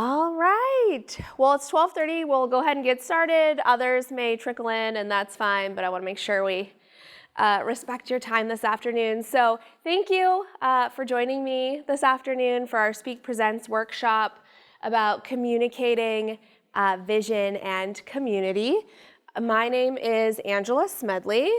All right. Well, it's 12:30. We'll go ahead and get started. Others may trickle in, and that's fine, but I want to make sure we respect your time this afternoon. So thank you for joining me this afternoon for our Speak Presents workshop about communicating vision and community. My name is Angela Smedley.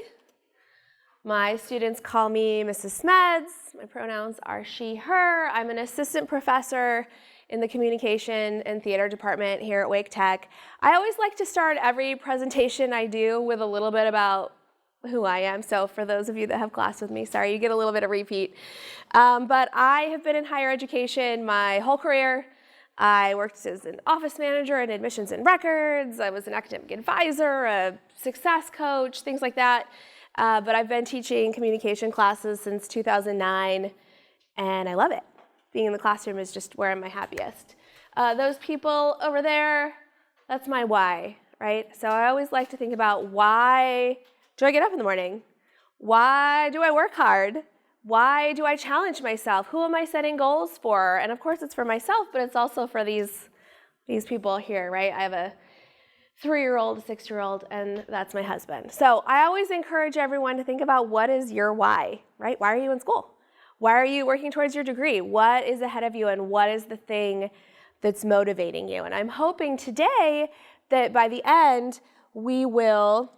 My students call me Mrs. Smeds. My pronouns are she, her. I'm an assistant professor in the communication and theater department here at Wake Tech. I always like to start every presentation I do with a little bit about who I am. So for those of you that have class with me, sorry, you get a little bit of repeat. But I have been in higher education my whole career. I worked as an office manager in admissions and records. I was an academic advisor, a success coach, things like that. But I've been teaching communication classes since 2009, and I love it. Being in the classroom is just where I'm my happiest. Those people over there, that's my why, right? So I always like to think about, why do I get up in the morning? Why do I work hard? Why do I challenge myself? Who am I setting goals for? And of course it's for myself, but it's also for these people here, right? I have a 3-year-old, a 6-year-old, and that's my husband. So I always encourage everyone to think about, what is your why, right? Why are you in school? Why are you working towards your degree? What is ahead of you, and what is the thing that's motivating you? And I'm hoping today that by the end, we will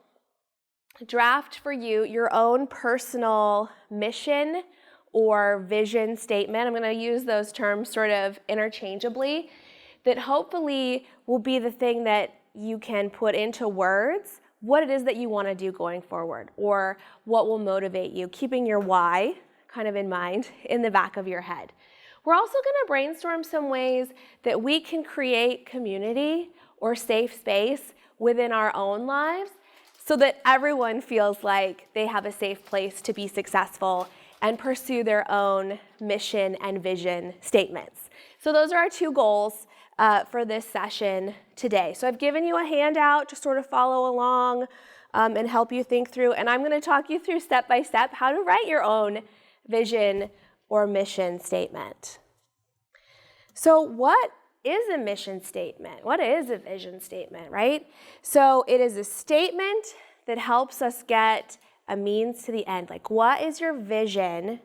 draft for you your own personal mission or vision statement. I'm going to use those terms sort of interchangeably, that hopefully will be the thing that you can put into words what it is that you want to do going forward, or what will motivate you, keeping your why kind of in mind in the back of your head. We're also going to brainstorm some ways that we can create community or safe space within our own lives so that everyone feels like they have a safe place to be successful and pursue their own mission and vision statements. So those are our 2 goals for this session today. So I've given you a handout to sort of follow along and help you think through, and I'm going to talk you through step by step how to write your own vision or mission statement. So what is a mission statement? What is a vision statement, right? So it is a statement that helps us get a means to the end. Like, what is your vision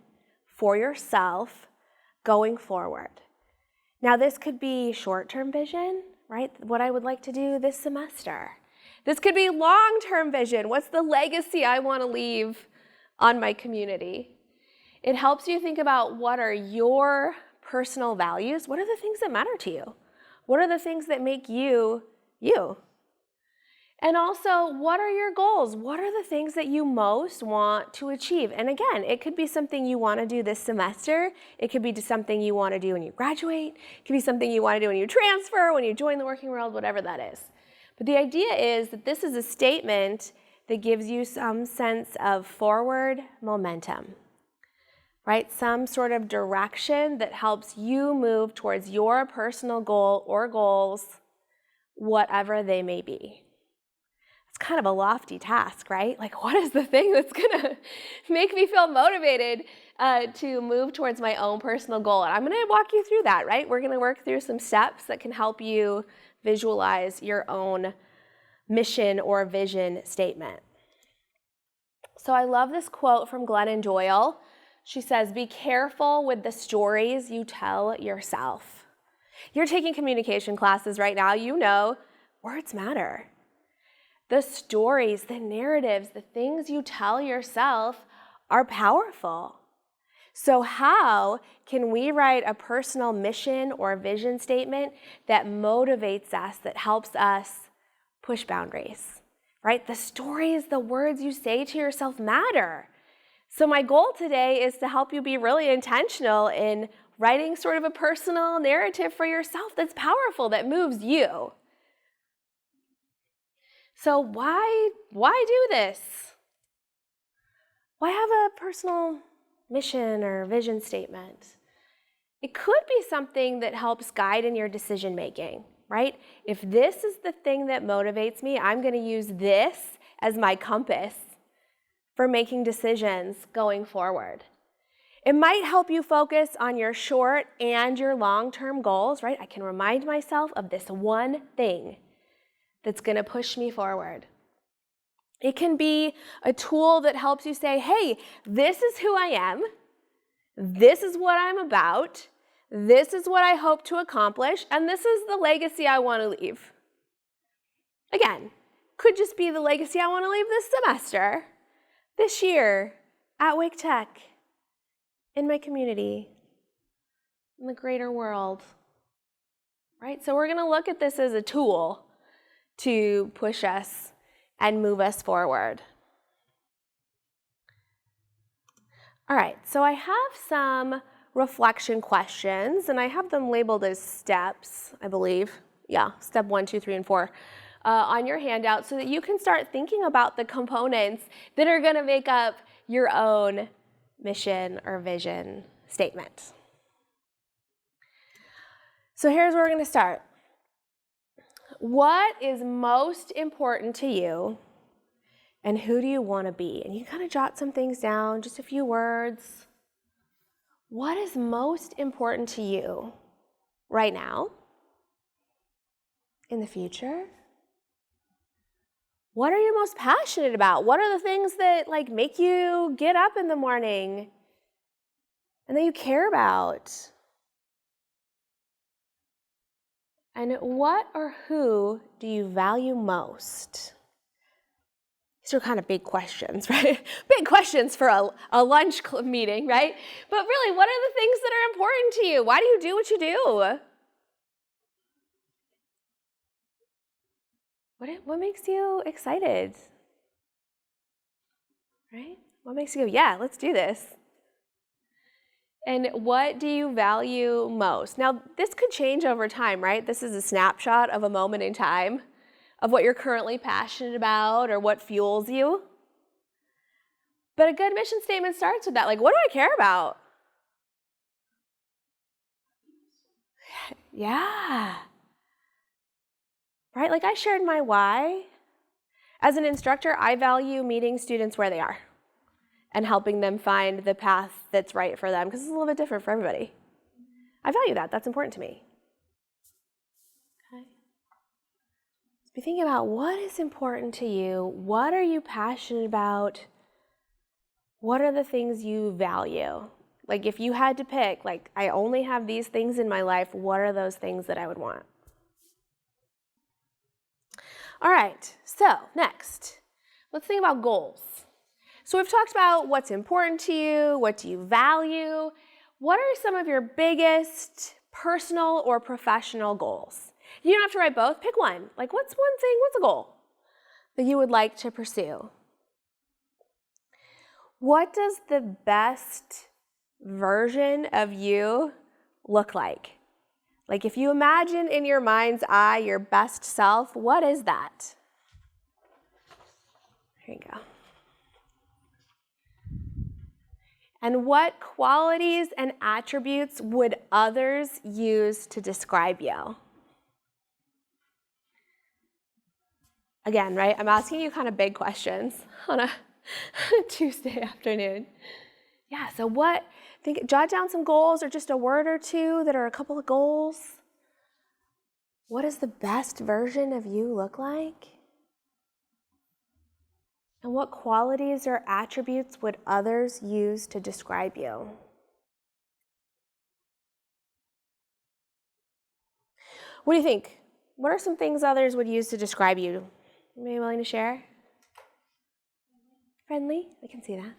for yourself going forward? Now, this could be short-term vision, right? What I would like to do this semester. This could be long-term vision. What's the legacy I want to leave on my community? It helps you think about, what are your personal values? What are the things that matter to you? What are the things that make you, you? And also, what are your goals? What are the things that you most want to achieve? And again, it could be something you want to do this semester. It could be something you want to do when you graduate. It could be something you want to do when you transfer, when you join the working world, whatever that is. But the idea is that this is a statement that gives you some sense of forward momentum, right? Some sort of direction that helps you move towards your personal goal or goals, whatever they may be. It's kind of a lofty task, right? Like, what is the thing that's going to make me feel motivated to move towards my own personal goal? And I'm going to walk you through that, right? We're going to work through some steps that can help you visualize your own mission or vision statement. So I love this quote from Glennon Doyle. She says, "Be careful with the stories you tell yourself." You're taking communication classes right now. You know, words matter. The stories, the narratives, the things you tell yourself are powerful. So how can we write a personal mission or vision statement that motivates us, that helps us push boundaries, right? The stories, the words you say to yourself matter. So my goal today is to help you be really intentional in writing sort of a personal narrative for yourself that's powerful, that moves you. So why do this? Why have a personal mission or vision statement? It could be something that helps guide in your decision making, right? If this is the thing that motivates me, I'm going to use this as my compass for making decisions going forward. It might help you focus on your short and your long-term goals, right? I can remind myself of this one thing that's going to push me forward. It can be a tool that helps you say, hey, this is who I am. This is what I'm about. This is what I hope to accomplish. And this is the legacy I want to leave. Again, could just be the legacy I want to leave this semester, this year, at Wake Tech, in my community, in the greater world, right? So we're going to look at this as a tool to push us and move us forward. All right, so I have some reflection questions, and I have them labeled as steps, I believe. Yeah, step 1, 2, 3, and 4 on your handout so that you can start thinking about the components that are going to make up your own mission or vision statement. So here's where we're going to start. What is most important to you, and who do you want to be? And you kind of jot some things down, just a few words. What is most important to you right now, in the future? What are you most passionate about? What are the things that make you get up in the morning and that you care about? And what or who do you value most? These are kind of big questions, right? Big questions for a lunch meeting, right? But really, what are the things that are important to you? Why do you do what you do? What makes you excited? Right? What makes you go, yeah, let's do this? And what do you value most? Now, this could change over time, right? This is a snapshot of a moment in time of what you're currently passionate about or what fuels you. But a good mission statement starts with that. What do I care about? Yeah. Right? I shared my why. As an instructor, I value meeting students where they are and helping them find the path that's right for them, because it's a little bit different for everybody. I value that. That's important to me. Okay. So be thinking about what is important to you. What are you passionate about? What are the things you value? If you had to pick, I only have these things in my life, what are those things that I would want? All right, so next, let's think about goals. So we've talked about what's important to you, what do you value. What are some of your biggest personal or professional goals? You don't have to write both, pick one. What's one thing, what's a goal that you would like to pursue? What does the best version of you look like? If you imagine in your mind's eye your best self, what is that? Here you go. And what qualities and attributes would others use to describe you? Again, right? I'm asking you kind of big questions on a Tuesday afternoon. Yeah, so jot down some goals or just a word or two that are a couple of goals. What does the best version of you look like? And what qualities or attributes would others use to describe you? What do you think? What are some things others would use to describe you? Anybody willing to share? Friendly? I can see that.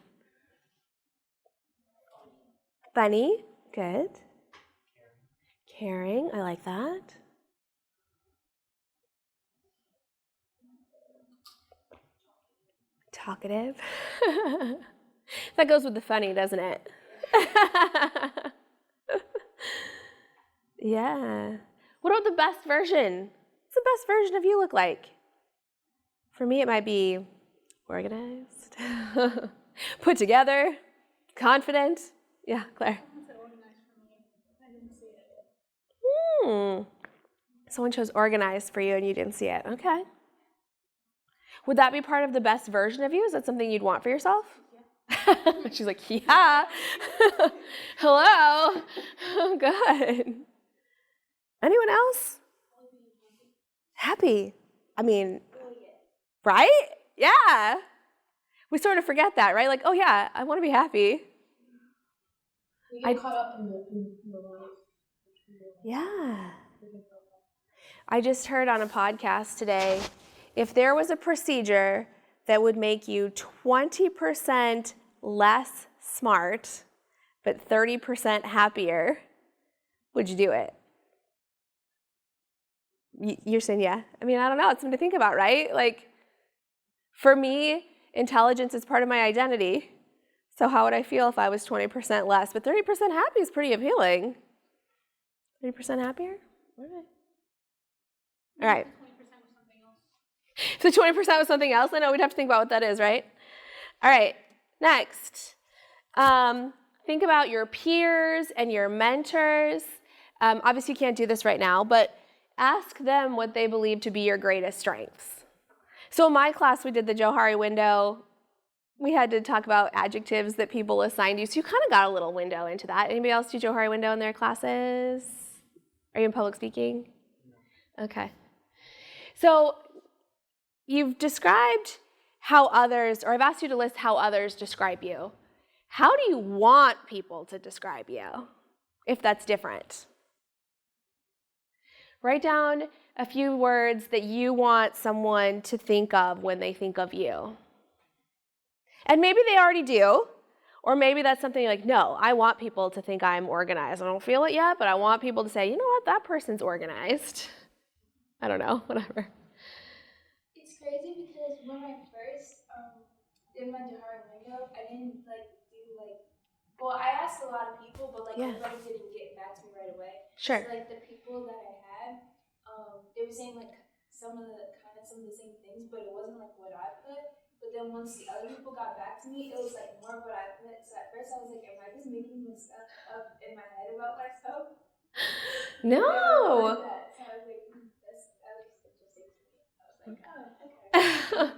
Funny? Good. Caring? I like that. Talkative? That goes with the funny, doesn't it? Yeah. What about the best version? What's the best version of you look like? For me, it might be organized, put together, confident. Yeah, Claire. I didn't see it. Someone chose organized for you and you didn't see it. Okay. Would that be part of the best version of you? Is that something you'd want for yourself? She's like, yeah. Hello. Oh, good. Anyone else? Happy. I mean, right? Yeah. We sort of forget that, right? Like, oh yeah, I want to be happy. We get caught up in the life. Yeah. I just heard on a podcast today, if there was a procedure that would make you 20% less smart, but 30% happier, would you do it? You're saying yeah. I mean, I don't know. It's something to think about, right? Like, for me, intelligence is part of my identity. So how would I feel if I was 20% less? But 30% happy is pretty appealing. 30% happier? All right. 20% was something else. So 20% was something else? I know we'd have to think about what that is, right? All right, next. Think about your peers and your mentors. Obviously, you can't do this right now, but ask them what they believe to be your greatest strengths. So in my class, we did the Johari window. We had to talk about adjectives that people assigned you, so you kind of got a little window into that. Anybody else do Johari window in their classes? Are you in public speaking? No. Okay. So you've described how others, or I've asked you to list how others describe you. How do you want people to describe you, if that's different? Write down a few words that you want someone to think of when they think of you. And maybe they already do, or maybe that's something like, no, I want people to think I'm organized. I don't feel it yet, but I want people to say, you know what, that person's organized. I don't know, whatever. It's crazy because when I first did my Johari window, I didn't well, I asked a lot of people, but everybody didn't get back to me right away. Sure. So, the people that I had, they were saying some of the same things, but it wasn't what I put. But then once the other people got back to me, it was more of what I put. So at first I was like, am I just making this stuff up in my head about myself? No. So I was like, that was just interesting to me. I was like, oh,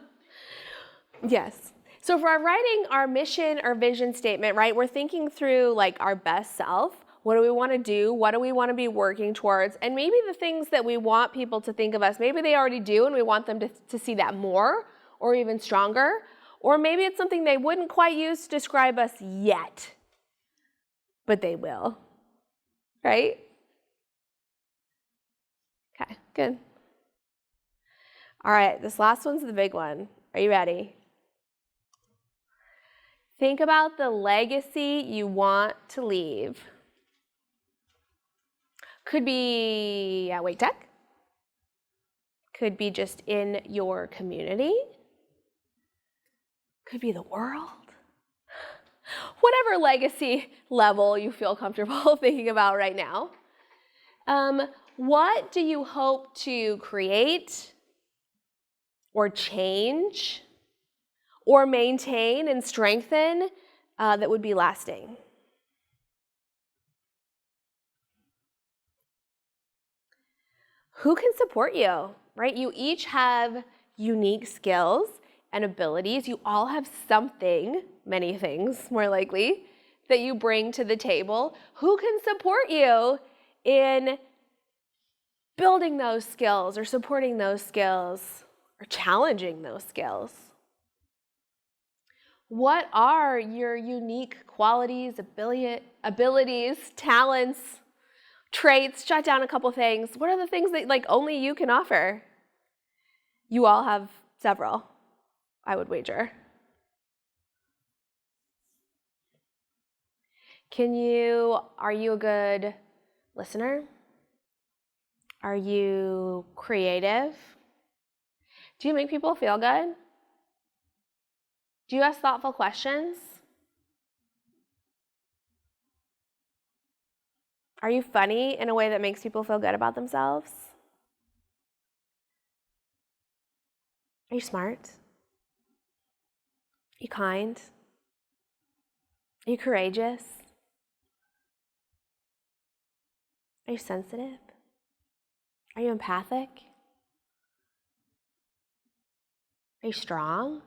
okay. Yes. So if we're writing our mission or vision statement, right, we're thinking through our best self. What do we want to do? What do we want to be working towards? And maybe the things that we want people to think of us, maybe they already do and we want them to see that more or even stronger. Or maybe it's something they wouldn't quite use to describe us yet, but they will, right? Okay, good. All right, this last one's the big one. Are you ready? Think about the legacy you want to leave. Could be at Wake Tech. Could be just in your community. Could be the world. Whatever legacy level you feel comfortable thinking about right now. What do you hope to create or change or maintain and strengthen that would be lasting? Who can support you, right? You each have unique skills and abilities. You all have something, many things more likely, that you bring to the table. Who can support you in building those skills or supporting those skills or challenging those skills? What are your unique qualities, abilities, talents, traits? Jot down a couple things. What are the things that only you can offer? You all have several, I would wager. Are you a good listener? Are you creative? Do you make people feel good? Do you ask thoughtful questions? Are you funny in a way that makes people feel good about themselves? Are you smart? Are you kind? Are you courageous? Are you sensitive? Are you empathic? Are you strong?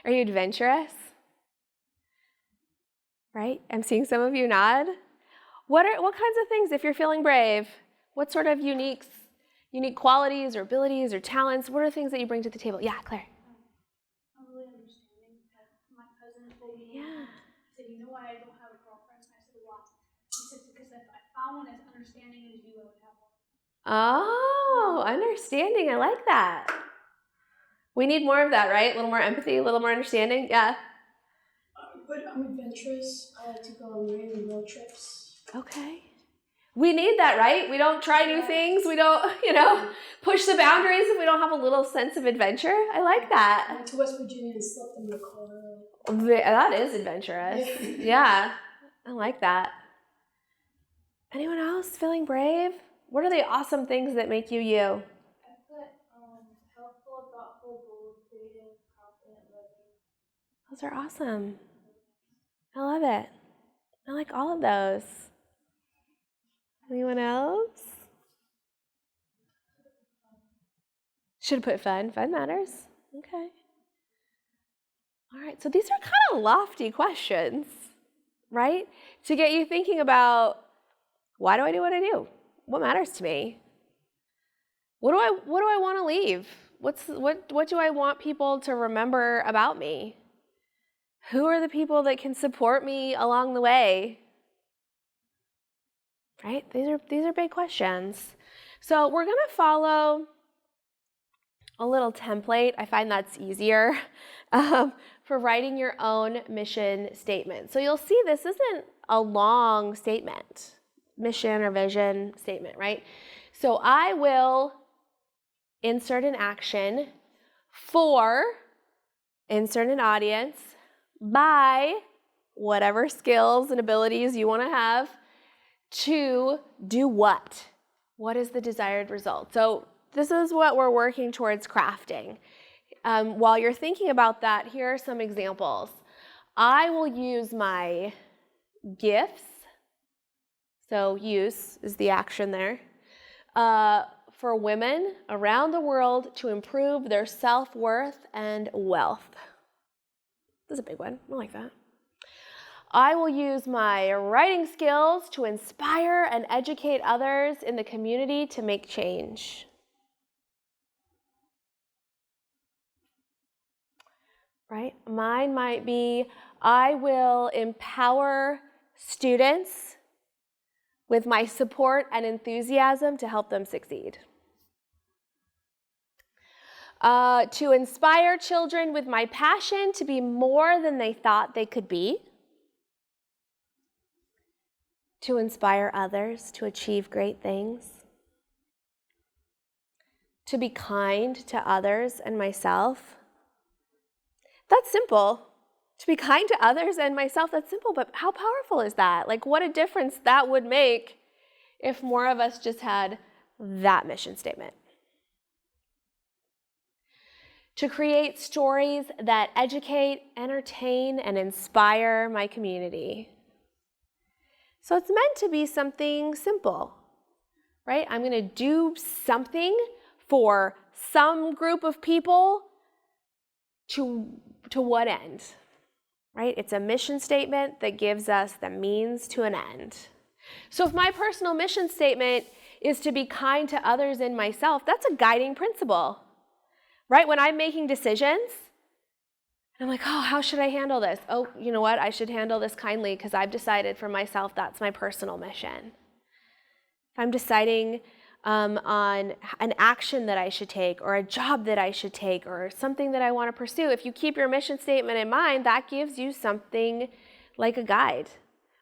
Are you adventurous? Right? I'm seeing some of you nod. What kinds of things, if you're feeling brave, what sort of unique qualities or abilities or talents, what are things that you bring to the table? Yeah, Claire. I'm really understanding. My cousin told me, Yeah. he said, you know why I don't have a girlfriend? I said, why? He said, because if I found one as understanding as you, I would have one. Oh, understanding. I like that. We need more of that, right? A little more empathy, a little more understanding. Yeah. But I'm adventurous. I like to go on random road trips. Okay. We need that, right? We don't try new things. We don't, push the boundaries if we don't have a little sense of adventure. I like I that. went to West Virginia and slept in the car. That is adventurous. Yeah. I like that. Anyone else feeling brave? What are the awesome things that make you you? I put helpful, thoughtful, bold, creative, confident, loving. Those are awesome. I love it. I like all of those. Anyone else? Should have put fun. Fun matters. Okay. All right. So these are kind of lofty questions, right? To get you thinking about, why do I do what I do? What matters to me? What do I want to leave? What do I want people to remember about me? Who are the people that can support me along the way? Right? These are big questions. So we're going to follow a little template. I find that's easier for writing your own mission statement. So you'll see this isn't a long statement, mission or vision statement, right? So I will insert an action for, insert an audience, by whatever skills and abilities you want to have, to do what? What is the desired result? So this is what we're working towards crafting. While you're thinking about that, here are some examples. I will use my gifts, so use is the action there, for women around the world to improve their self-worth and wealth. That's a big one. I like that. I will use my writing skills to inspire and educate others in the community to make change. Right? Mine might be, I will empower students with my support and enthusiasm to help them succeed. To inspire children with my passion to be more than they thought they could be. To inspire others to achieve great things. To be kind to others and myself. That's simple. To be kind to others and myself, that's simple, but how powerful is that? Like, what a difference that would make if more of us just had that mission statement. To create stories that educate, entertain, and inspire my community. So it's meant to be something simple, right? I'm going to do something for some group of people to what end, right? It's a mission statement that gives us the means to an end. So if my personal mission statement is to be kind to others and myself, that's a guiding principle, right? When I'm making decisions, I'm like, oh, how should I handle this? Oh, you know what? I should handle this kindly because I've decided for myself that's my personal mission. If I'm deciding on an action that I should take or a job that I should take or something that I want to pursue, if you keep your mission statement in mind, that gives you something like a guide,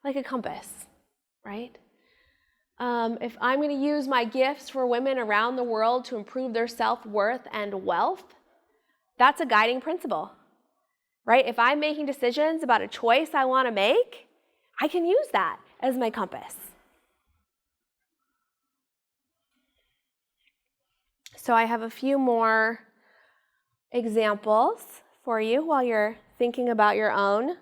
like a compass, right? If I'm going to use my gifts for women around the world to improve their self-worth and wealth, that's a guiding principle, right? If I'm making decisions about a choice I want to make, I can use that as my compass. So I have a few more examples for you while you're thinking about your own.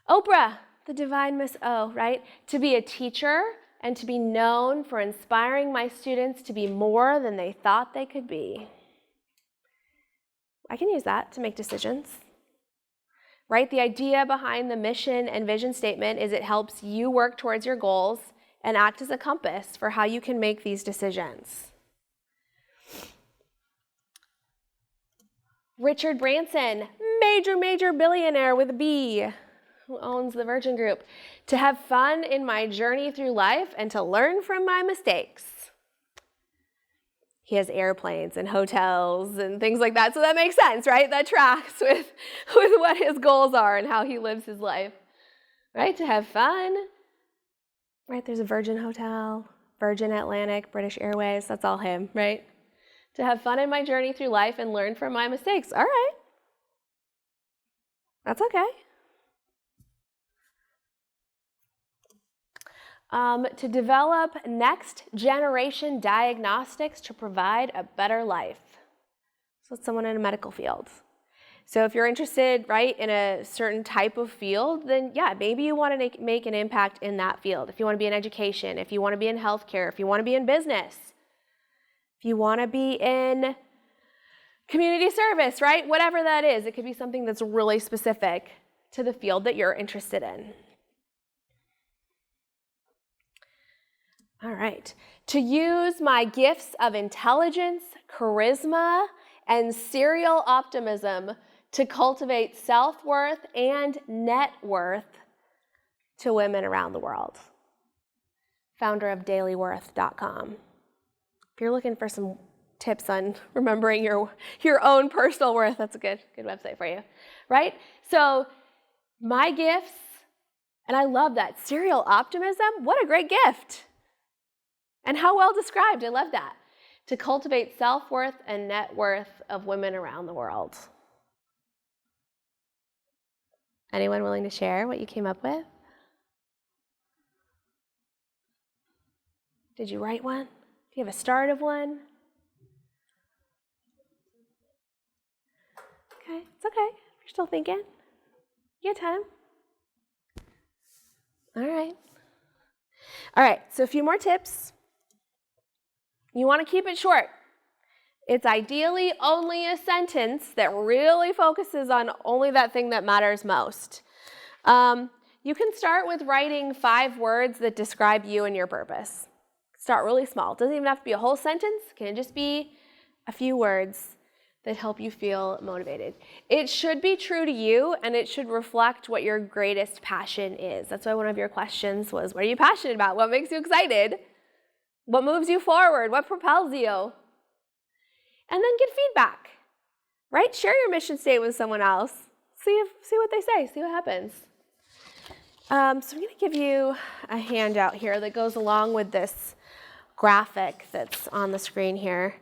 Oprah, the divine Miss O, right? To be a teacher and to be known for inspiring my students to be more than they thought they could be. I can use that to make decisions. Right? The idea behind the mission and vision statement is it helps you work towards your goals and act as a compass for how you can make these decisions. Richard Branson, major billionaire with a B, who owns the Virgin Group, to have fun in my journey through life and to learn from my mistakes. He has airplanes and hotels and things like that, so that makes sense, right? That tracks with what his goals are and how he lives his life, right? To have fun, right? There's a Virgin Hotel, Virgin Atlantic, British Airways, that's all him, right? To have fun in my journey through life and learn from my mistakes. All right. That's okay. To develop next generation diagnostics to provide a better life. So it's someone in a medical field. So if you're interested, right, in a certain type of field, then yeah, maybe you want to make an impact in that field. If you want to be in education, if you want to be in healthcare, if you want to be in business, if you want to be in community service, right? Whatever that is, it could be something that's really specific to the field that you're interested in. All right. To use my gifts of intelligence, charisma, and serial optimism to cultivate self-worth and net worth to women around the world. Founder of dailyworth.com. If you're looking for some tips on remembering your own personal worth, that's a good website for you, right? So my gifts, and I love that, serial optimism, what a great gift. And how well described, I love that. To cultivate self-worth and net worth of women around the world. Anyone willing to share what you came up with? Did you write one? Do you have a start of one? Okay, it's okay. You're still thinking. You got time. All right, so a few more tips. You want to keep it short. It's ideally only a sentence that really focuses on only that thing that matters most. You can start with writing 5 words that describe you and your purpose. Start really small. It doesn't even have to be a whole sentence. It can just be a few words that help you feel motivated. It should be true to you, and it should reflect what your greatest passion is. That's why one of your questions was, what are you passionate about? What makes you excited? What moves you forward? What propels you? And then get feedback, right? Share your mission statement with someone else. See what they say. See what happens. So I'm going to give you a handout here that goes along with this graphic that's on the screen here.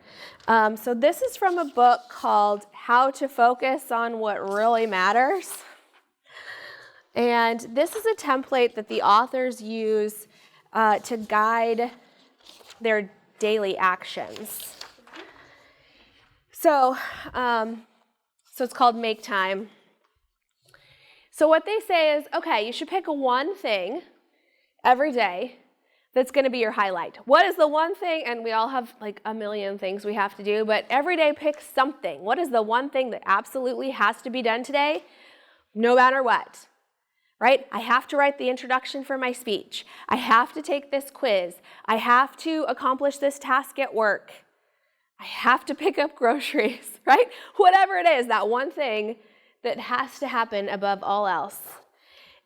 So this is from a book called How to Focus on What Really Matters. And this is a template that the authors use to guide their daily actions. So it's called Make Time. So what they say is, okay, you should pick one thing every day that's going to be your highlight. What is the one thing? And we all have like a million things we have to do, but every day pick something. What is the one thing that absolutely has to be done today, no matter what? Right? I have to write the introduction for my speech. I have to take this quiz. I have to accomplish this task at work. I have to pick up groceries, right? Whatever it is, that one thing that has to happen above all else.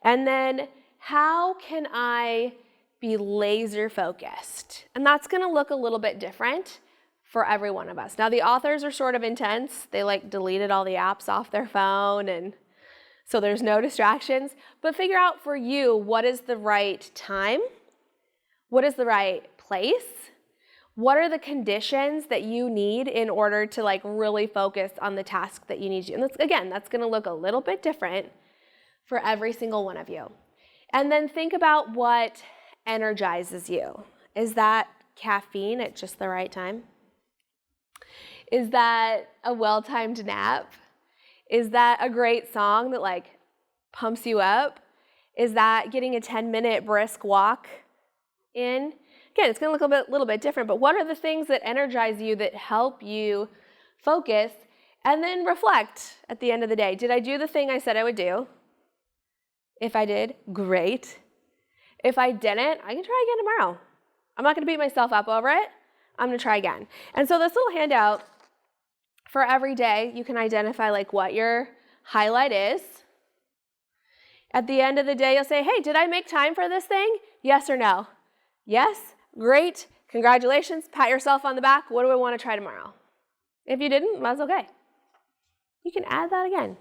And then how can I be laser focused? And that's going to look a little bit different for every one of us. Now, the authors are sort of intense. They deleted all the apps off their phone, and so there's no distractions. But figure out for you, what is the right time? What is the right place? What are the conditions that you need in order to really focus on the task that you need to do? And that's going to look a little bit different for every single one of you. And then think about what energizes you. Is that caffeine at just the right time? Is that a well-timed nap? Is that a great song that pumps you up? Is that getting a 10-minute brisk walk in? Again, it's going to look a little bit different, but what are the things that energize you, that help you focus, And then reflect at the end of the day. Did I do the thing I said I would do? If I did, great. If I didn't, I can try again tomorrow. I'm not going to beat myself up over it. I'm going to try again. And so this little handout, for every day, you can identify like what your highlight is. At the end of the day, you'll say, hey, did I make time for this thing? Yes or no? Yes? Great. Congratulations. Pat yourself on the back. What do I want to try tomorrow? If you didn't, that's okay. You can add that again.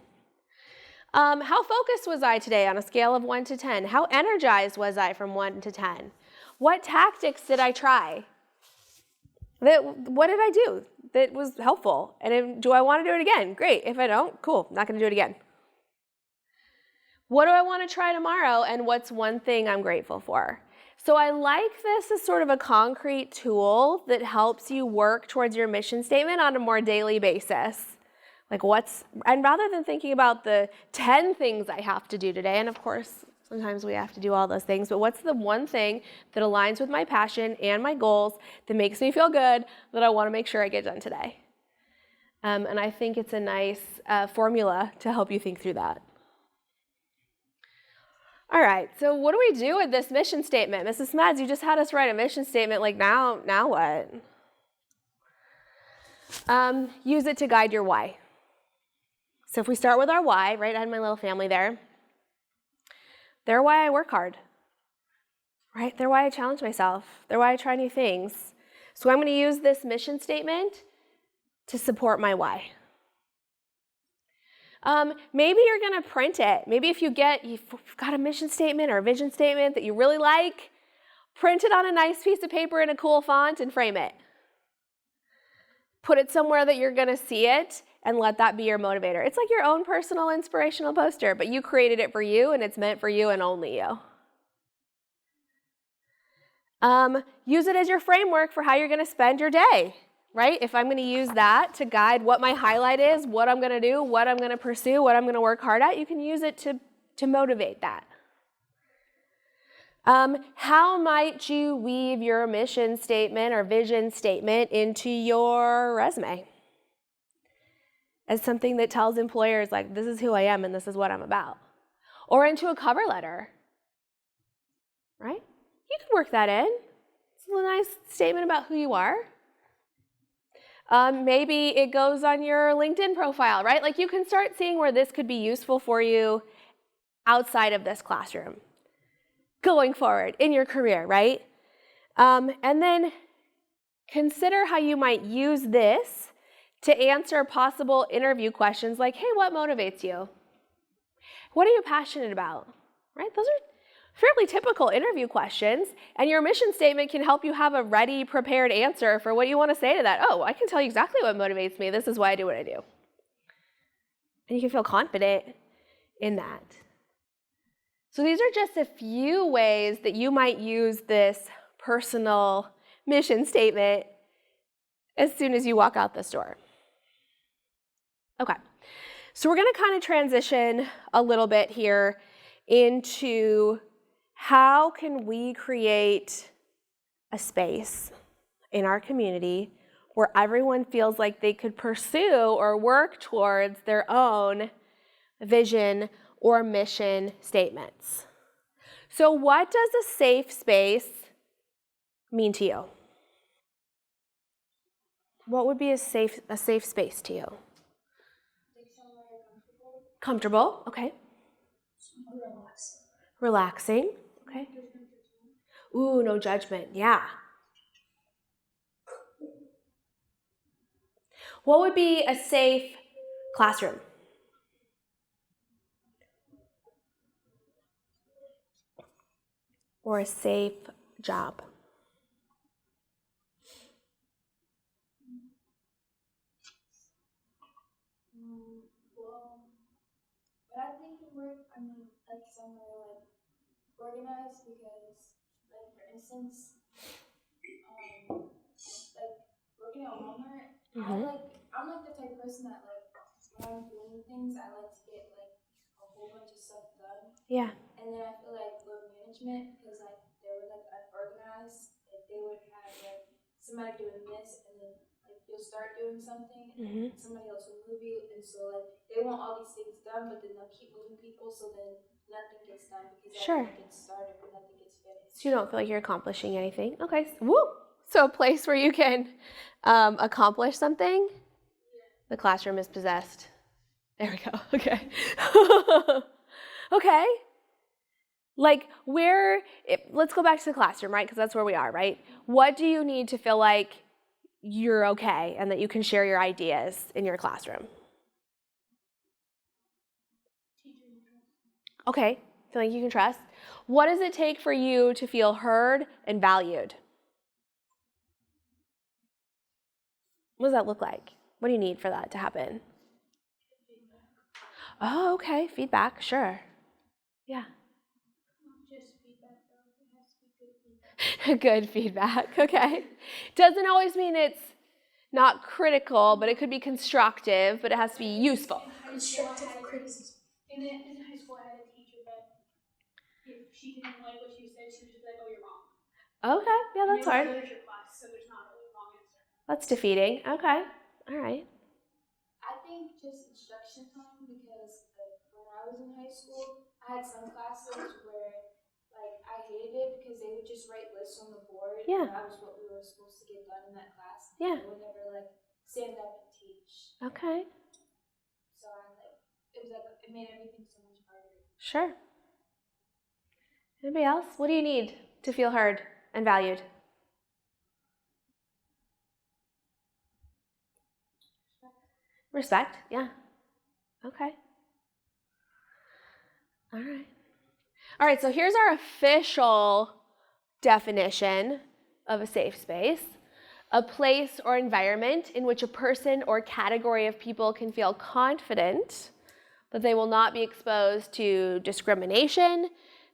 How focused was I today on a scale of 1 to 10? How energized was I from 1 to 10? What tactics did I try? What did I do that was helpful? And do I want to do it again? Great. If I don't, cool. Not going to do it again. What do I want to try tomorrow? And what's one thing I'm grateful for? So I like this as sort of a concrete tool that helps you work towards your mission statement on a more daily basis. Like and rather than thinking about the 10 things I have to do today, and of course, sometimes we have to do all those things, but what's the one thing that aligns with my passion and my goals that makes me feel good that I want to make sure I get done today? And I think it's a nice formula to help you think through that. All right, so what do we do with this mission statement? Mrs. Smads, you just had us write a mission statement, like now what? Use it to guide your why. So if we start with our why, right, I had my little family there. They're why I work hard, right? They're why I challenge myself. They're why I try new things. So I'm going to use this mission statement to support my why. Maybe you're going to print it. Maybe if you've got a mission statement or a vision statement that you really like, print it on a nice piece of paper in a cool font and frame it. Put it somewhere that you're going to see it and let that be your motivator. It's like your own personal inspirational poster, but you created it for you and it's meant for you and only you. Use it as your framework for how you're going to spend your day, right? If I'm going to use that to guide what my highlight is, what I'm going to do, what I'm going to pursue, what I'm going to work hard at, you can use it to motivate that. How might you weave your mission statement or vision statement into your resume? As something that tells employers, like, this is who I am and this is what I'm about. Or into a cover letter, right? You can work that in. It's a nice statement about who you are. Maybe it goes on your LinkedIn profile, right? Like you can start seeing where this could be useful for you outside of this classroom, going forward in your career, right? And then consider how you might use this to answer possible interview questions like, hey, what motivates you? What are you passionate about? Right? Those are fairly typical interview questions, and your mission statement can help you have a ready, prepared answer for what you want to say to that. Oh, I can tell you exactly what motivates me. This is why I do what I do. And you can feel confident in that. So these are just a few ways that you might use this personal mission statement as soon as you walk out this door. Okay, so we're going to kind of transition a little bit here into how can we create a space in our community where everyone feels like they could pursue or work towards their own vision or mission statements. So what does a safe space mean to you? What would be a safe space to you? Like somewhere comfortable. Comfortable, okay. Relaxing, okay. Ooh, no judgment, yeah. What would be a safe classroom? Or a safe job? Well, but I think like somewhere like organized because, like for instance, like working at Walmart, I'm like the type of person that like when I'm doing things, I like to get like a whole bunch of stuff done. Yeah. And then I feel like with management, because like they were like unorganized, like they would have like somebody doing this and then like you'll start doing something, and Mm-hmm. somebody else will move you, and so like they want all these things done, but then they'll keep moving people, so then nothing gets done because Sure. everything gets started, but nothing gets finished. So you don't feel like you're accomplishing anything. Okay. Woo! So a place where you can accomplish something. The classroom is possessed. There we go. Okay. Okay. Like let's go back to the classroom, right? Because that's where we are, right? What do you need to feel like you're okay and that you can share your ideas in your classroom? Okay. Feel like you can trust. What does it take for you to feel heard and valued? What does that look like? What do you need for that to happen? Oh, okay. Feedback, sure. Yeah. Just feedback, though. It has to be good feedback. Good feedback, okay. Doesn't always mean it's not critical, but it could be constructive, but it has to be useful. Constructive criticism. In high school, I had a teacher that if she didn't like what you said, she would just be like, "Oh, you're wrong." Okay, yeah, that's It was a hard. literature class, so there's not really a wrong answer. That's defeating. Okay, all right. I think just instruction time because like, when I was in high school, I had some classes where like I hated it because they would just write lists on the board. Yeah. And that was what we were supposed to get done in that class. Yeah. They would never like stand up and teach. Okay, So it was like it made everything so much harder. sure. Anybody else? What do you need to feel heard and valued? Respect, yeah. Okay. All right. All right, so here's our official definition of a safe space. A place or environment in which a person or category of people can feel confident that they will not be exposed to discrimination,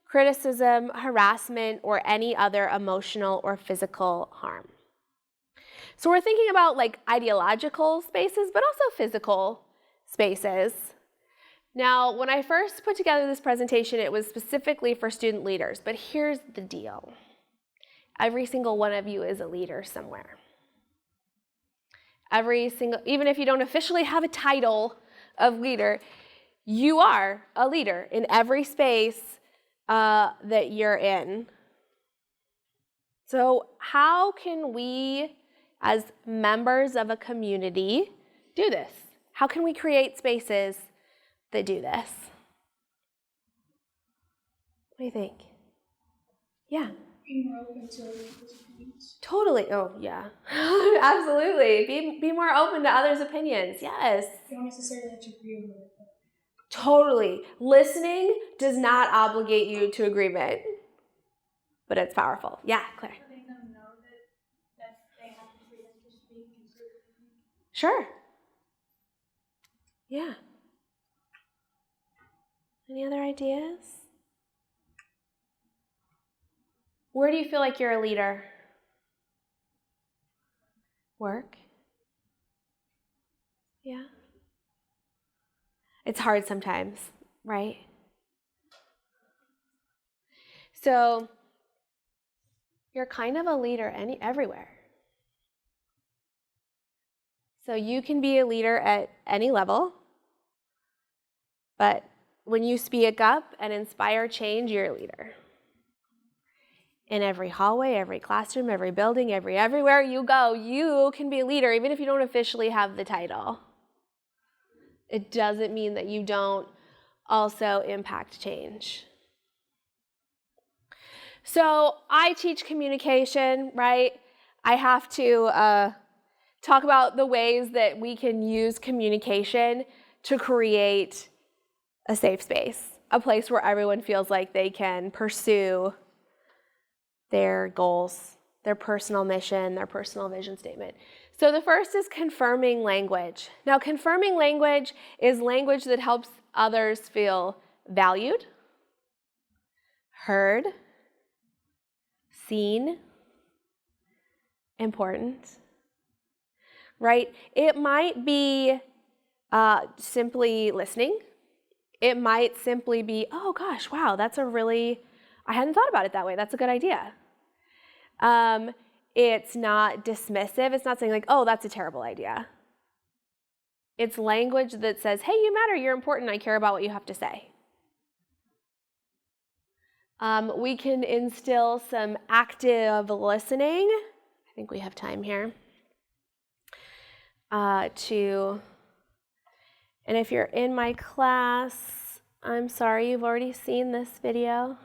criticism, harassment, or any other emotional or physical harm. So we're thinking about like ideological spaces, but also physical spaces. Now, when I first put together this presentation, it was specifically for student leaders, but here's the deal. Every single one of you is a leader somewhere. Even if you don't officially have a title of leader, you are a leader in every space that you're in. So how can we, as members of a community, do this? How can we create spaces that do this? What do you think? Yeah. Be more open to other people's opinions. Totally. Oh, yeah. Absolutely. Be more open to others' opinions. Yes. You don't necessarily have to agree with it. Totally. Listening does not obligate you to agreement, but it's powerful. Yeah, Claire. Letting them know that they have the freedom to speak and say what they think. Sure. Yeah. Any other ideas? Where do you feel like you're a leader? Work? Yeah. It's hard sometimes, right? So you're kind of a leader everywhere. So you can be a leader at any level, but when you speak up and inspire change, you're a leader. In every hallway, every classroom, every building, everywhere you go, you can be a leader even if you don't officially have the title. It doesn't mean that you don't also impact change. So I teach communication, right? I have to talk about the ways that we can use communication to create a safe space, a place where everyone feels like they can pursue their goals, their personal mission, their personal vision statement. So the first is confirming language. Now, confirming language is language that helps others feel valued, heard, seen, important, right? It might be simply listening. It might simply be, oh gosh, wow, I hadn't thought about it that way. That's a good idea. It's not dismissive. It's not saying like, oh, that's a terrible idea. It's language that says, hey, you matter, you're important, I care about what you have to say. We can instill some active listening. I think we have time here. And if you're in my class, I'm sorry, you've already seen this video.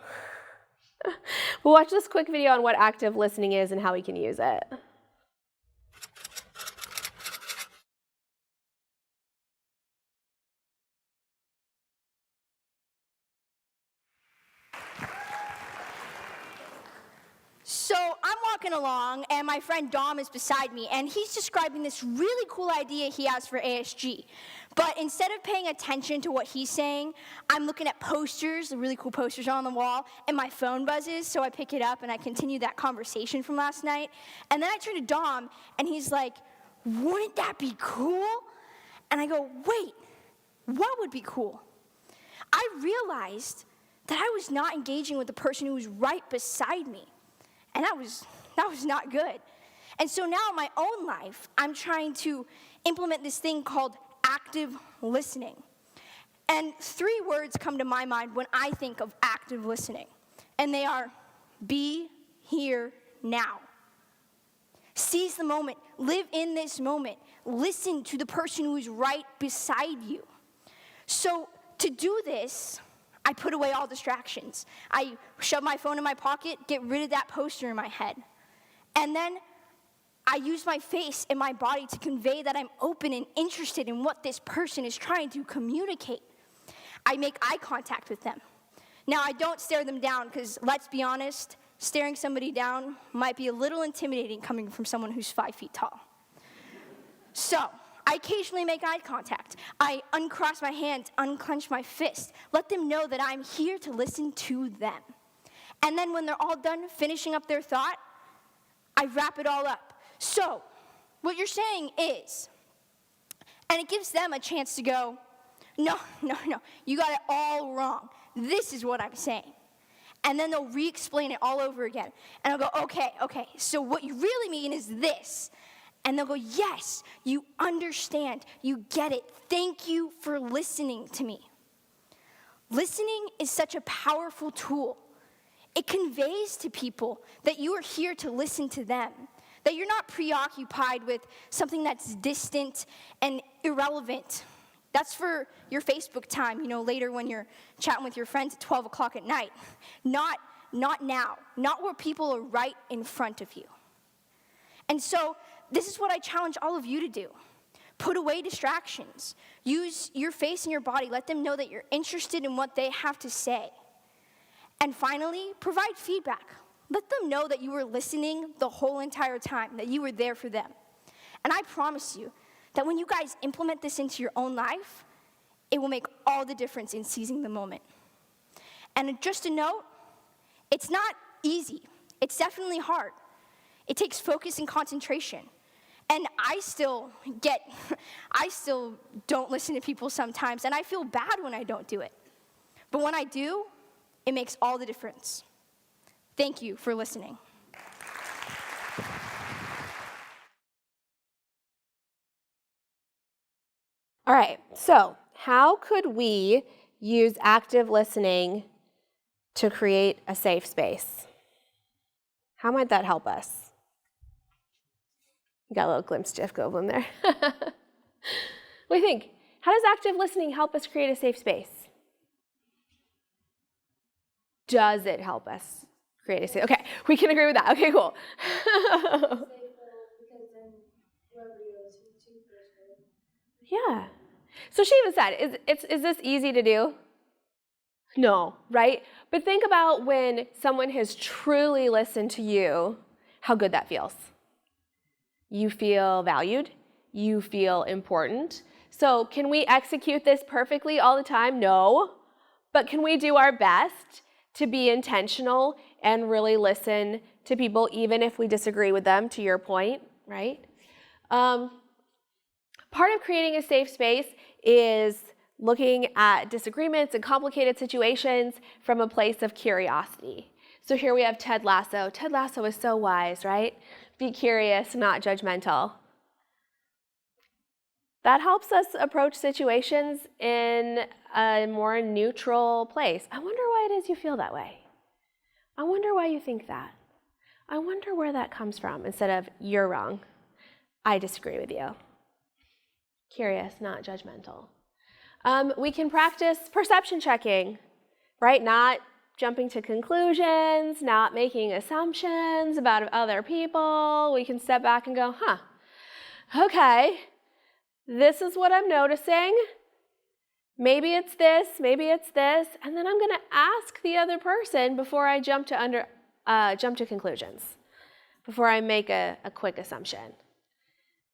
We'll watch this quick video on what active listening is and how we can use it. So I'm walking along, and my friend Dom is beside me, and he's describing this really cool idea he has for ASG. But instead of paying attention to what he's saying, I'm looking at posters, the really cool posters on the wall, and my phone buzzes, so I pick it up, and I continue that conversation from last night. And then I turn to Dom, and he's like, wouldn't that be cool? And I go, wait, what would be cool? I realized that I was not engaging with the person who was right beside me. And that was not good. And so now in my own life, I'm trying to implement this thing called active listening. And 3 words come to my mind when I think of active listening. And they are, be here now. Seize the moment. Live in this moment. Listen to the person who is right beside you. So to do this, I put away all distractions. I shove my phone in my pocket, get rid of that poster in my head. And then I use my face and my body to convey that I'm open and interested in what this person is trying to communicate. I make eye contact with them. Now, I don't stare them down because, let's be honest, staring somebody down might be a little intimidating coming from someone who's 5 feet tall. So I occasionally make eye contact. I uncross my hands, unclench my fist, let them know that I'm here to listen to them. And then when they're all done finishing up their thought, I wrap it all up. So what you're saying is, and it gives them a chance to go, no, you got it all wrong. This is what I'm saying. And then they'll re-explain it all over again. And I'll go, okay, so what you really mean is this. And they'll go, yes, you understand, you get it. Thank you for listening to me. Listening is such a powerful tool. It conveys to people that you are here to listen to them, that you're not preoccupied with something that's distant and irrelevant. That's for your Facebook time, later when you're chatting with your friends at 12 o'clock at night. Not now, not where people are right in front of you. And so this is what I challenge all of you to do. Put away distractions. Use your face and your body. Let them know that you're interested in what they have to say. And finally, provide feedback. Let them know that you were listening the whole entire time, that you were there for them. And I promise you that when you guys implement this into your own life, it will make all the difference in seizing the moment. And just a note, it's not easy. It's definitely hard. It takes focus and concentration. And I still don't listen to people sometimes, and I feel bad when I don't do it. But when I do, it makes all the difference. Thank you for listening. All right, so how could we use active listening to create a safe space? How might that help us? You got a little glimpse, Jeff Goldblum there. What do you think? How does active listening help us create a safe space? Does it help us create a safe? Okay, we can agree with that. Okay, cool. Yeah. So she even said, is this easy to do? No, right? But think about when someone has truly listened to you, how good that feels. You feel valued. You feel important. So can we execute this perfectly all the time? No. But can we do our best to be intentional and really listen to people even if we disagree with them, to your point, right? Part of creating a safe space is looking at disagreements and complicated situations from a place of curiosity. So here we have Ted Lasso. Ted Lasso is so wise, right? Be curious, not judgmental. That helps us approach situations in a more neutral place. I wonder why it is you feel that way. I wonder why you think that. I wonder where that comes from instead of you're wrong. I disagree with you. Curious, not judgmental. We can practice perception checking, right? Not jumping to conclusions, not making assumptions about other people. We can step back and go, okay, this is what I'm noticing. Maybe it's this, and then I'm going to ask the other person before I jump to conclusions, before I make a quick assumption.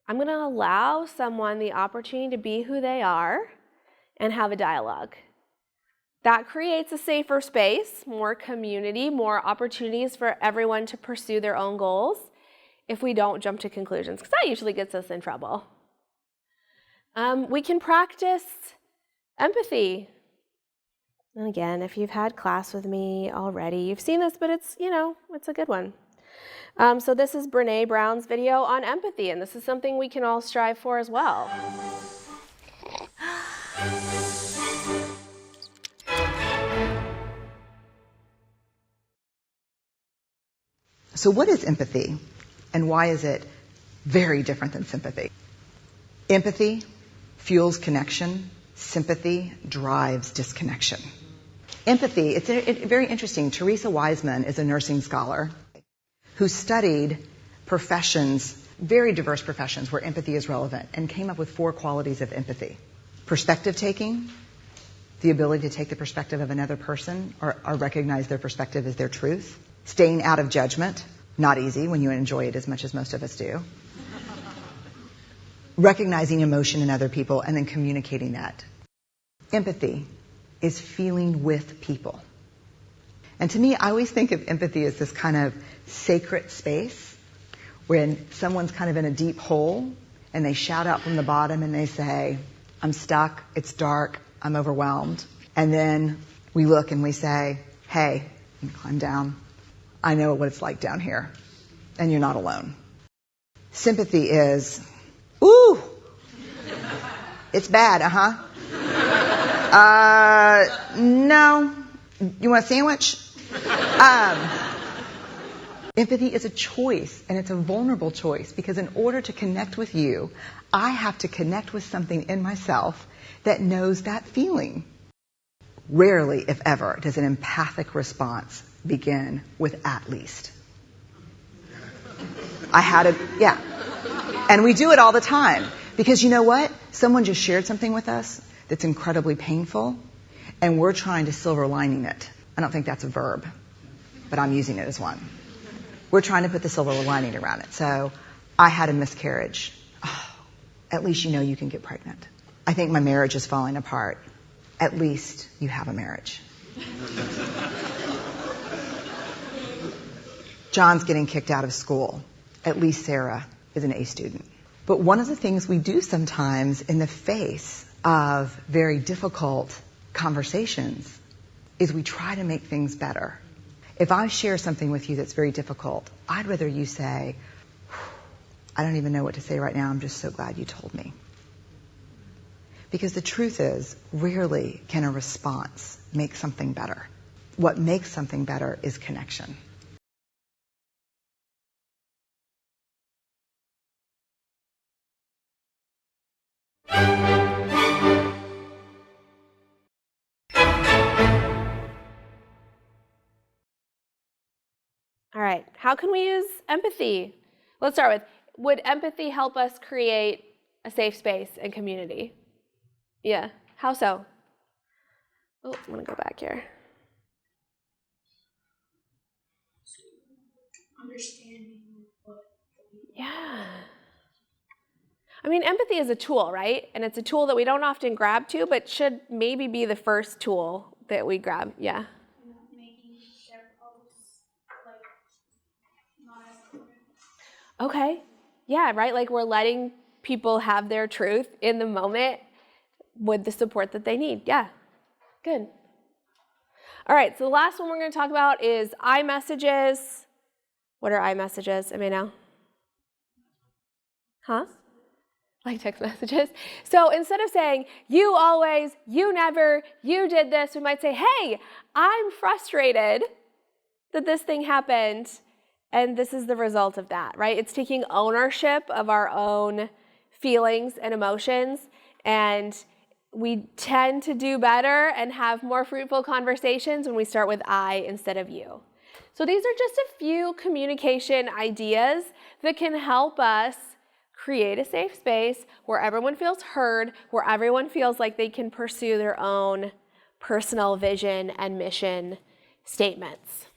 I'm going to allow someone the opportunity to be who they are and have a dialogue. That creates a safer space, more community, more opportunities for everyone to pursue their own goals if we don't jump to conclusions, because that usually gets us in trouble. We can practice empathy. And again, if you've had class with me already, you've seen this, but it's a good one. So this is Brene Brown's video on empathy, and this is something we can all strive for as well. So what is empathy, and why is it very different than sympathy? Empathy fuels connection. Sympathy drives disconnection. Empathy, it's very interesting. Teresa Wiseman is a nursing scholar who studied professions, very diverse professions where empathy is relevant, and came up with 4 qualities of empathy. Perspective taking, the ability to take the perspective of another person or recognize their perspective as their truth. Staying out of judgment, not easy when you enjoy it as much as most of us do. Recognizing emotion in other people and then communicating that. Empathy is feeling with people. And to me, I always think of empathy as this kind of sacred space when someone's kind of in a deep hole and they shout out from the bottom and they say, I'm stuck, it's dark, I'm overwhelmed. And then we look and we say, hey, you climb down. I know what it's like down here, and you're not alone. Sympathy is, ooh, it's bad, no, you want a sandwich? Empathy is a choice, and it's a vulnerable choice, because in order to connect with you, I have to connect with something in myself that knows that feeling. Rarely, if ever, does an empathic response begin with at least. And we do it all the time. Because you know what? Someone just shared something with us that's incredibly painful, and we're trying to silver lining it. I don't think that's a verb, but I'm using it as one. We're trying to put the silver lining around it. So, I had a miscarriage. Oh, at least you know you can get pregnant. I think my marriage is falling apart. At least you have a marriage. John's getting kicked out of school. At least Sarah is an A student. But one of the things we do sometimes in the face of very difficult conversations is we try to make things better. If I share something with you that's very difficult, I'd rather you say, I don't even know what to say right now, I'm just so glad you told me. Because the truth is, rarely can a response make something better. What makes something better is connection. All right, how can we use empathy? Let's start with, would empathy help us create a safe space and community? Yeah, how so? Oh, I'm gonna go back here. Understanding what. Yeah. I mean, empathy is a tool, right? And it's a tool that we don't often grab to, but should maybe be the first tool that we grab. Yeah. Making their posts like not as important. Okay. Yeah, right? Like we're letting people have their truth in the moment with the support that they need. Yeah. Good. All right, so the last one we're going to talk about is iMessages. What are iMessages? Anybody know? Huh? Like text messages. So instead of saying, you always, you never, you did this, we might say, hey, I'm frustrated that this thing happened, and this is the result of that, right? It's taking ownership of our own feelings and emotions, and we tend to do better and have more fruitful conversations when we start with I instead of you. So these are just a few communication ideas that can help us create a safe space where everyone feels heard, where everyone feels like they can pursue their own personal vision and mission statements.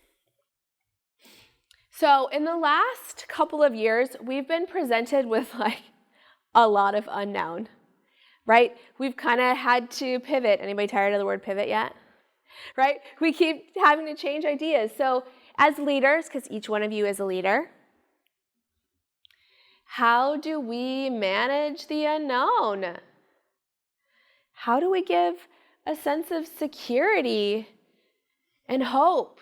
So in the last couple of years, we've been presented with like a lot of unknown, right? We've kind of had to pivot. Anybody tired of the word pivot yet? Right? We keep having to change ideas. So as leaders, because each one of you is a leader, how do we manage the unknown? How do we give a sense of security and hope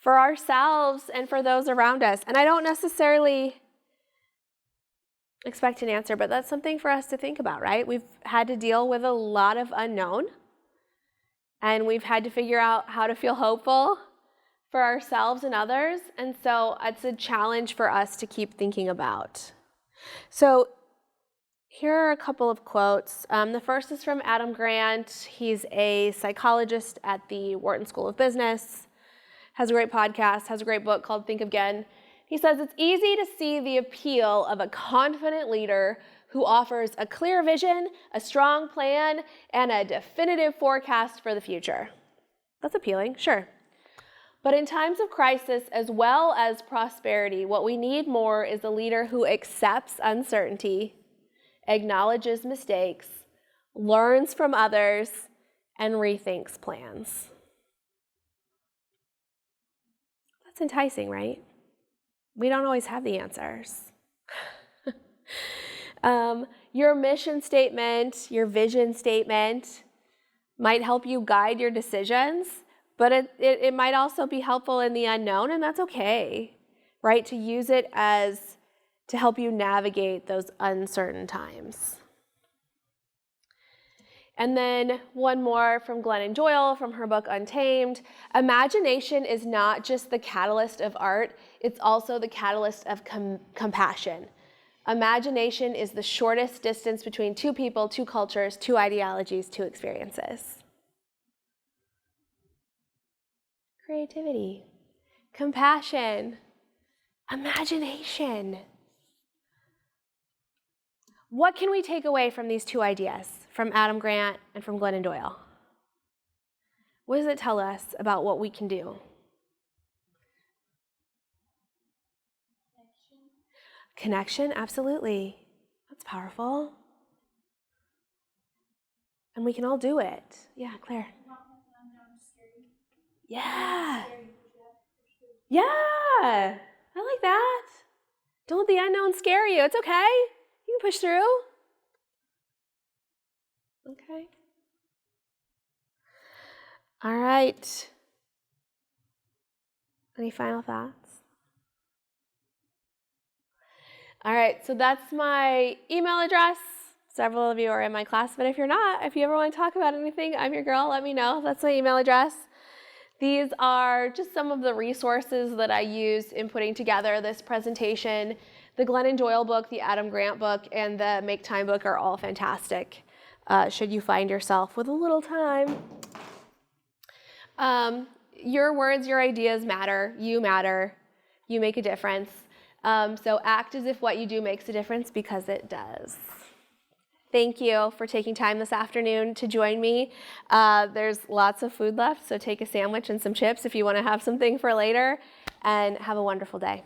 for ourselves and for those around us? And I don't necessarily expect an answer, but that's something for us to think about, right? We've had to deal with a lot of unknown, and we've had to figure out how to feel hopeful for ourselves and others, and so it's a challenge for us to keep thinking about. So here are a couple of quotes. The first is from Adam Grant. He's a psychologist at the Wharton School of Business, has a great podcast, has a great book called Think Again. He says, it's easy to see the appeal of a confident leader who offers a clear vision, a strong plan, and a definitive forecast for the future. That's appealing, sure. But in times of crisis as well as prosperity, what we need more is a leader who accepts uncertainty, acknowledges mistakes, learns from others, and rethinks plans. That's enticing, right? We don't always have the answers. Your mission statement, your vision statement might help you guide your decisions, but it might also be helpful in the unknown, and that's okay, right? To use it as to help you navigate those uncertain times. And then one more from Glennon Doyle from her book Untamed. Imagination is not just the catalyst of art, it's also the catalyst of compassion. Imagination is the shortest distance between two people, two cultures, two ideologies, two experiences. Creativity, compassion, imagination. What can we take away from these two ideas, from Adam Grant and from Glennon Doyle? What does it tell us about what we can do? Connection, absolutely. That's powerful. And we can all do it. Yeah, Claire. Yeah. Yeah. I like that. Don't let the unknown scare you. It's okay. You can push through. Okay. All right. Any final thoughts? All right, so that's my email address. Several of you are in my class, but if you're not, if you ever want to talk about anything, I'm your girl, let me know. That's my email address. These are just some of the resources that I used in putting together this presentation. The Glennon Doyle book, the Adam Grant book, and the Make Time book are all fantastic, should you find yourself with a little time. Your words, your ideas matter, you make a difference. So act as if what you do makes a difference, because it does. Thank you for taking time this afternoon to join me. There's lots of food left, so take a sandwich and some chips if you want to have something for later, and have a wonderful day.